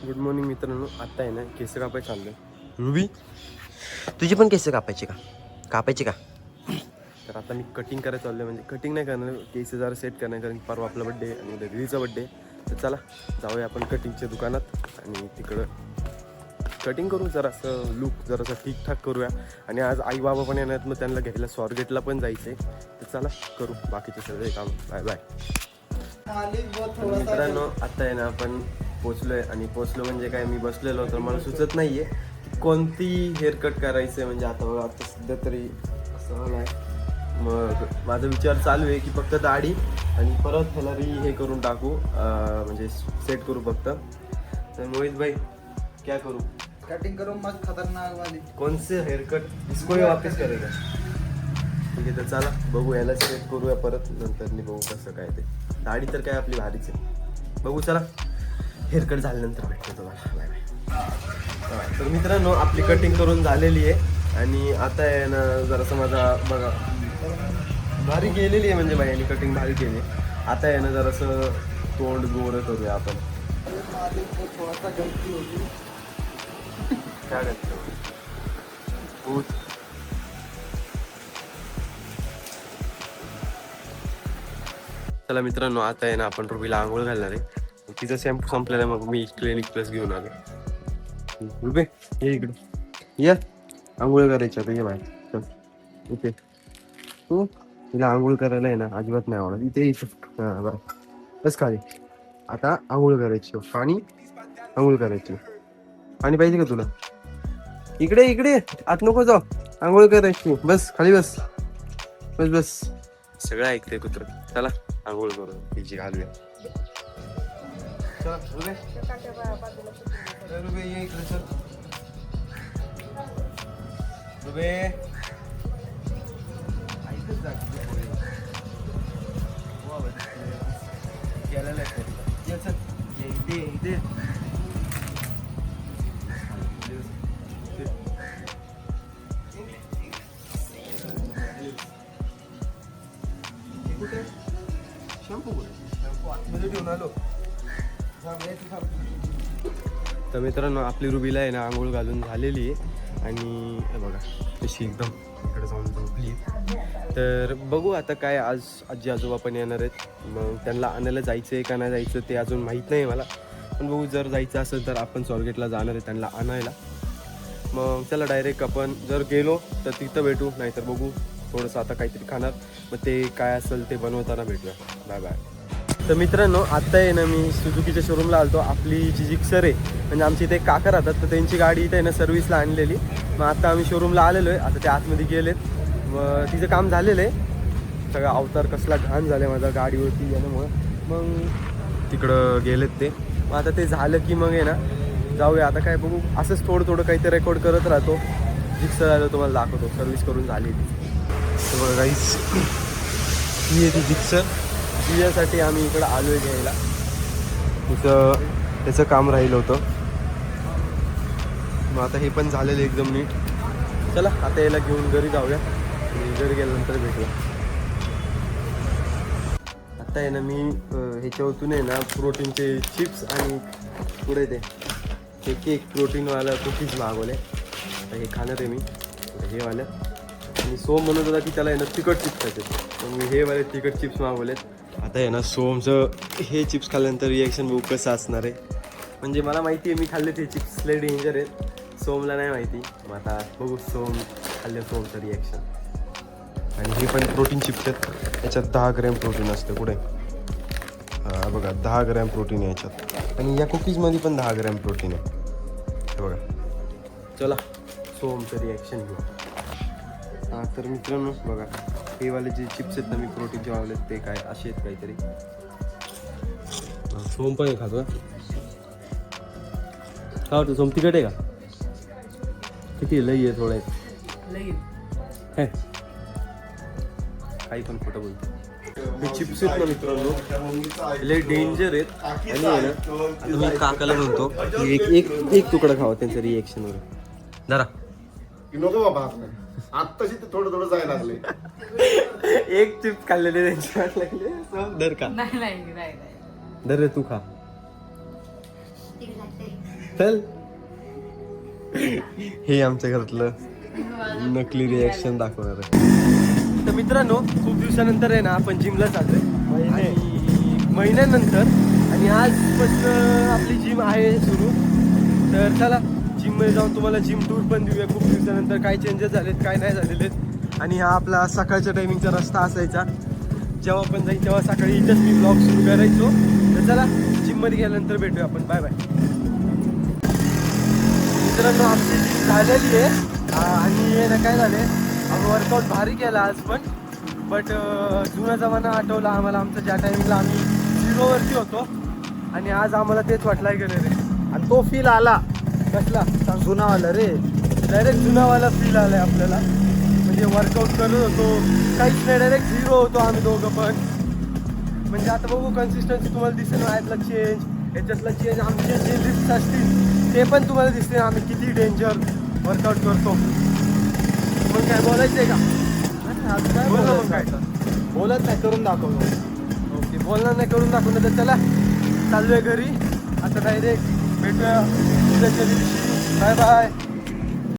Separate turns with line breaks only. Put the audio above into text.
Good morning मित्रांनो. आता आहे ना केस कापाय चाललोय.
रुबी तुझी पण केस कापायची का? कापायची का?
तर आता मी कटिंग करायला चाललोय. म्हणजे कटिंग नाही करणार, केस जरा सेट करणार, कारण परवा आपला बड्डे आणि उद्या दिदीचा बड्डे. तर चला जाऊया आपण कटिंगच्या दुकानात आणि तिकडं कटिंग करू, जरासं लुक जरासं ठीकठाक करूया. आणि आज आई बाबा पण येणार, मग त्यांना घ्यायला स्वारगेटला पण जायचं आहे. तर चला करू बाकीचे सगळे काम. बाय बाय मित्रांनो. आता आहे ना आपण पोचलोय आणि पोचलो म्हणजे काय, मी बसलेलो तर मला सुचत नाहीये कोणती हेअरकट करायचं आहे. म्हणजे आता बघा, आता सध्या तरी असं आलाय. मग माझा विचार चालू आहे की फक्त दाढी आणि परत ह्याला हे करून टाकू, म्हणजे सेट करू फक्त. तर मोहित भाई क्या करू?
कटिंग करो मस्त खतरनाक वाली.
कौन से हेअरकट इसको ही वापस करेगा? ठीक आहे, तर चला बघू, याला सेट करूया परत, नंतर बघू कसं काय ते. दाढी तर काय आपली भारीच आहे. बघू चला, हेअरकट झाल्यानंतर भेटतो तुम्हाला. Bye bye. तर मित्रांनो, आपली कटिंग करून झालेली आहे आणि आता आहे ना जरासं माझा बघा भारी केलेली आहे, म्हणजे बाईने कटिंग भारी केली. आता आहे ना जरासं तोंड गोरं करूया आपण.
थोडासा गलती होगी.
काय करतो चला मित्रांनो, आता आहे ना आपण रुबीला आंघोळ घालणार आहे. तिचा शॅम्पू संपलेला, मग मी क्लिनिक प्लस घेऊन आलो. रुबे ये इकडे, ये आंघोळ करायची आता, ये बाहेर चल. इथे तू, तिला आंघोळ करायला आहे ना अजिबात नाही आवडत. इथे इथं हां बरं, बस खाली. आता आंघोळ करायची, पाणी आंघोळ करायची. पाणी पाहिजे का तुला? इकडे इकडे आत नको जाऊ, आंघोळ करायची. बस खाली बस बस बस. सगळं ऐकते कुत्र. चला आंघोळ करून तिची घालूया. रुबे ये इकडे चल. रुबे ऐकत जा. गेलेला ये चल, ये इथे इथे. तर मित्रांनो, आपली रुबीला आहे ना आंघोळ घालून झालेली आहे आणि हे बघा तशी एकदम इकडे जाऊन झोपली. तर बघू आता काय, आज आजी आजोबा पण येणार आहेत. मग त्यांना आणायला जायचं आहे का नाही जायचं ते अजून माहीत नाही मला, पण बघू, जर जायचं असेल तर आपण स्वारगेटला जाणार आहे त्यांना आणायला. मग चला डायरेक्ट आपण जर गेलो तर तिथं भेटू, नाहीतर बघू थोडंसं आता काहीतरी खाणार, मग ते काय असेल ते बनवताना भेटूया. Bye bye. तर मित्रांनो, आत्ता आहे ना मी सुझुकीच्या शोरूमला आलतो. आपली जी जिक्सर आहे, म्हणजे आमची इथे एक काका राहतात, तर त्यांची गाडी इथे आहे ना सर्व्हिसला आणलेली. मग आता आम्ही शोरूमला आलेलो आहे. आता ते आतमध्ये गेलेत, मग तिचं काम झालेलं आहे. सगळा अवतार कसला घाण झाला माझा गाडीवरती याच्यामुळं. मग तिकडं गेलेत ते. मग आता ते झालं की मग आहे ना जाऊया. आता काय बघू, असंच थोडं थोडं काहीतरी रेकॉर्ड करत राहतो. जिक्सर आलं तुम्हाला दाखवतो, सर्व्हिस करून झाली ती. तर बघा गाईस, ही आहे ती जिक्सर, तिच्यासाठी आम्ही इकडं आलो आहे घ्यायला. तिथं त्याचं काम राहिलं होतं. मग आता हे पण झालेलं एकदम नीट. चला आता याला घेऊन घरी जाऊया आणि घरी गेल्यानंतर भेटूया. आता आहे ना मी ह्याच्यावरतून आहे ना प्रोटीनचे चिप्स आणि पुढे ते केक प्रोटीनवाला कुकीज मागवले. आता हे खाणार आहे मी, हे वालं. आणि सोम म्हणत होता की त्याला आहे ना तिखट चिप्स खायचे, तर मी हे वाले तिखट चिप्स मागवलेत. आता आहे ना सोमचं हे चिप्स खाल्ल्यानंतर रिॲक्शन बघू कसं असणार आहे. म्हणजे मला माहिती आहे मी खाल्ले ते चिप्स लय डेंजर आहेत, सोमला नाही माहिती. मग आता बघू सोम खाल्ले सोमचं रिॲक्शन. आणि हे पण प्रोटीन चिप्स आहेत, याच्यात 10 ग्रॅम प्रोटीन असतं. कुठे हां बघा 10 ग्रॅम प्रोटीन आहे याच्यात, आणि या कुकीजमध्ये पण 10 ग्रॅम प्रोटीन आहे. हे बघा. चला सोमचं रिॲक्शन घेऊ. हां तर मित्रांनो बघा, हे वाले जे चिप्स आहेत ना मी प्रोटीनचे वाले ते काय असे आहेत काहीतरी. सोम पण खातो का? काय वाटतं सोम तिखट आहे का? किती लई आहे? थोडं आहे, काही पण खोटं बोलतो. हे चिप्स आहेत ना मित्रांनो, लय डेंजर आहेत. आणि आहे ना मी काकाला म्हणतो एक तुकडा खावा त्यांचं रिॲक्शन वगैरे. जरा
नको बाबा, आत्ताशी ते थोडं थोडं जायला लागले.
एक चिप्स खाल्लेले त्यांची वाट लागले. दर का
नाही
दर रे तू खा. चल. हे आमच्या घरातलं नकली रिॲक्शन दाखवणार आहे. तर मित्रांनो, खूप दिवसानंतर आहे ना आपण जिमला चाललोय महिन्यानंतर, आणि आजपासून आपली जिम आहे सुरू. तर चला जिममध्ये जाऊन तुम्हाला जिम टूर पण देऊया. खूप दिवसानंतर काय चेंजेस झालेत, काय नाही झालेले. आणि हा आपला सकाळच्या टायमिंगचा रस्ता असायचा. जेव्हा पण जाईल तेव्हा सकाळी इथंच मी ब्लॉग सुरू करायचो. तर चला जिममध्ये गेल्यानंतर भेटूया आपण. Bye bye. मित्रांनो, आमची जिम झालेली आहे आणि ना काय झाले, आम्ही वर्कआउट भारी केला आज पण. बट जुना जमाना आठवला आम्हाला, आमचा ज्या टायमिंगला आम्ही 0वरती होतो. आणि आज आम्हाला तेच वाटलं गेलं रे.
आणि तो फील आला
कसला सांग.
जुनावाला रे.
डायरेक्ट जुनावाला फील आलाय आपल्याला. म्हणजे वर्कआउट करत होतो, काहीच नाही, डायरेक्ट 0 होतो आम्ही दोघं पण. म्हणजे आता बघू कन्सिस्टन्सी तुम्हाला दिसेल ना, यातला चेंज, याच्यातला चेंज. आमचे जे लिफ्ट असतील ते पण तुम्हाला दिसते आम्ही किती डेंजर वर्कआउट करतो. मग काय बोलायचं आहे का?
काय
बोल ना मग
बोलायचं
काय.
आता? बोलत नाही, करून दाखवतो.
ओके, बोलणार नाही, करून दाखवलं. तर चला चाललोय घरी आता डायरेक्ट. भेटूया उद्याच्या दिवशी. Bye bye.